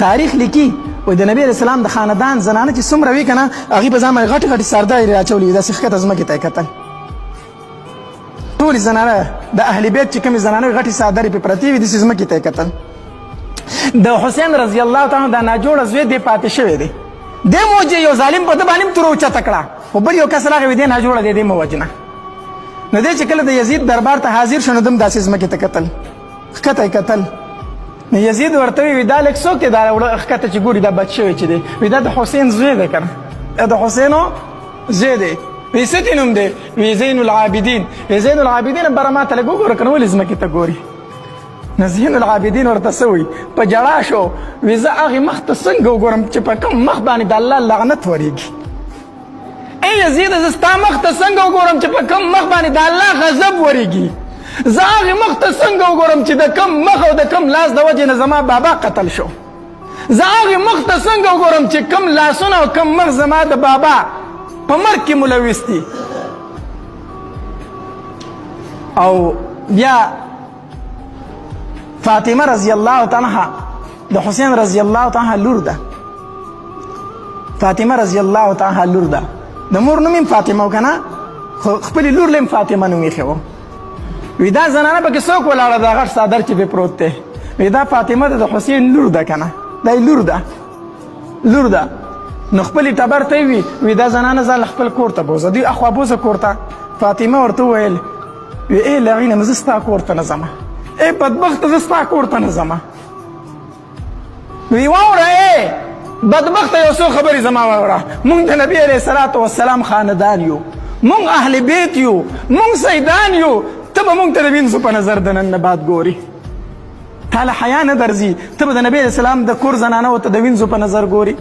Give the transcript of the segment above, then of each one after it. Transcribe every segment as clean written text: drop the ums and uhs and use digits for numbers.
تاریخ لیکي وای د نبی رسول الله د خاندان زنانه چې څومره وی کنه هغه په ځامه غټ غټ سردار راچولې د سخت ازمکه ته کتل ټول زنانه د اهل بیت چې کوم زنانه غټي سردار په پرتی وي د ازمکه ته کتل د حسین رضی الله تعالی د ناجوړ زوی د پاتې شوی دی د موجه یو ظالم په د باندې تر اوچا تکړه خو بل یو کس راغی دی ناجوړ دی د موجنه نو دې چې کله د یزید دربار ته حاضر شونه دم د ازمکه ته کتل خکته کتل نو یزید ورته وی دا لیک څوک دی دا خکته چې ګوري دا بچو چې دی وی دا د حسین زوی دی کنه د حسینو زوی دی وی څه نوم دی وی زین العابدین وی زین العابدین برماته له ګور کنه ولې زمکه ته ګوري نو زین العابدین ورته سوی په جړا شو وی زه هغه مخ ته څنګه وګورم چې په کوم مخ باندې د الله لعنت وریږي ای یزید زه ستا مخ ته څنګه وګورم چې په کوم مخ باندې د الله غضب وریږي زه هغې مخ ته څنګه وګورم چې د کم مخ او د کم لاس د وجې نه زما بابا قتل شو زه هغې مخ ته څنګه وګورم چې کم لاسونه او کم مخ زما د بابا په مرګ کې ملوث دي او بیا فاطمه رضی الله تعالی د حسین رضی الله تعالی لور ده فاطمه رضی الله تعالی لور ده د مور نوم فاطمه کنه خپل لور لم فاطمه نوم یې خو وی دا زنانه پکې څوک ولاړه دا غټ صادر چې به پروت دی وی دا فاطمه د حسین لور ده کنه دا لور ده نو خپل ټبر ته وی دا زنانه ځل خپل کور ته بوزه دی اخوا بوزه کور ته فاطمه ورته ویل وی ای لعینه مزستا کور ته نه ځمه ای بدبخت زستا کور ته نه ځمه وی واوره ای بدبخت یو څو خبرې زما واوره مونږ د نبی علیه الصلاة والسلام خاندان یو مونږ اهل بیت یو مونږ سیدان یو ته به مونږ ته د وینځو په نظر د نن نه بعد ګوري تاله حیا نه درځي ته به د نبی علیه السلام د کور زنانه ورته د وینځو په نظر ګوري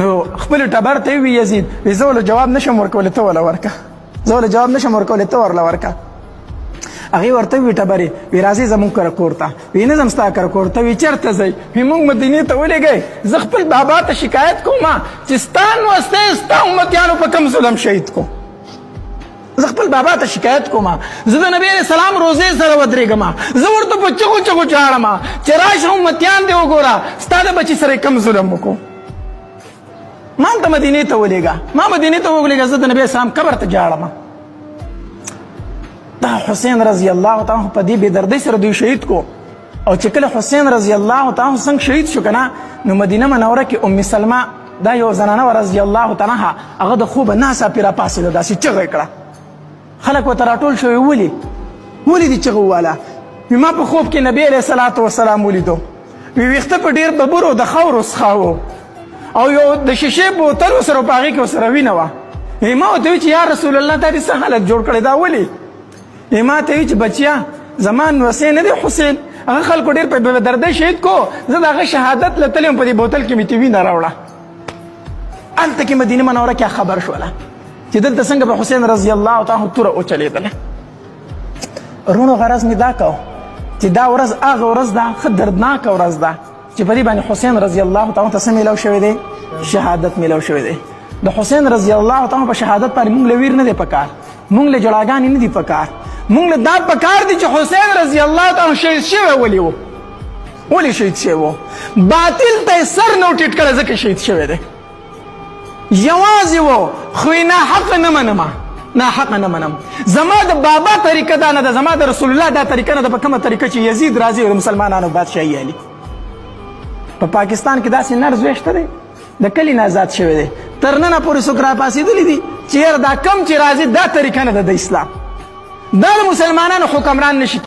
نو خپل ټبر ته وی یزید وی زه له جواب نشم ورکولی ته وله ورکه زه له جواب نشم ورکولی ته ورله ورکه هغې ورته وی ټبرې وی راځئ زمونږ کره کور ته وی نه ځم ستا کره کور ته وی چېرته ځئ وی مونږ مدینې ته ولېږئ زه خپل بابا ته شکایت کوم چې ستا نوستی ستا امتیانو په کوم ظلم شهید کو زه خپل بابا ته شکایت کوم زه د نبی علیه السلام روزې سره ودرېږم زه ورته په چغو چغو چاړم چې راشه امتیان دې وګوره ستا د بچي سره کم ظلم وکړو ما هلته مدینې ته ولېږه ما مدینې ته وولېږه زه د نبی اسلام قبر ته جاړم دا حسین رضی الله تعالی په دې بېدردۍ سره دوی شهید کو او چې کله حسین رضی الله تعالی څنګه شهید شو که نه نو مدینه منوره کې ام سلمه دا یو زنانه وه رضی الله تعالی هغه د خوبه ناڅاپي راپاڅېده داسې چغه یې کړه خلک ورته راټول شوي ولې دې چغه وواله وي ما په خوب کې نبی علیه الصلاة والسلام ولیدو وي ویښته په ډېر ببرو د خاورو څخه او یو د شیشې بوتل ورسره په هغې کې ورسره وینه وه ما ورته وی چې یا رسول الله تا دې څه حالت جوړ کړی دا ولې ما ته وی چې بچیا زما نوسی نه دی حسین هغه خلکو ډېر په بېدردۍ شهید کو زه د هغه شهادت له تلې په دې بوتل کې مې ته وینه راوړه هلته کې مدینه منوره کې خبر شوله چې دلته څنګه به حسین رضی الله تعالی توره وچلېدله رونو غرض مې دا کو چې دا ورځ هغه ورځ ده ښه دردناکه ورځ ده چې په دې باندې حسین رضی الله تعالی ته څه میلاو شوی دی شهادت میلاو شوی دی د حسین رضی الله تعالی په شهادت باندې مونږ له ویر نه دی پکار مونږ له جړاګانې نه دي پکار مونږ له دا پکار دي چې حسین رضی الله تعالی شهید شوی ولې شهید شوی و باطل ته سر نه ټیټ کړی ځکه شهید شوی دی یوازې و خو یې ناحقه نه منم ناحقه نه منم زما د بابا طریقه دا نه ده زما د رسول الله دا طریقه نه ده په کومه طریقه چې یزید راځي او د مسلمانانو بادشاهي علي په پاکستان کې داسې نر زوی شته دی د کلي نه آزاد شوی دی تر ننه پورې څوک راپاڅېدلي دي چې یاره دا کم چې راځي دا طریقه نه ده د اسلام دا د مسلمانانو حکمران نشي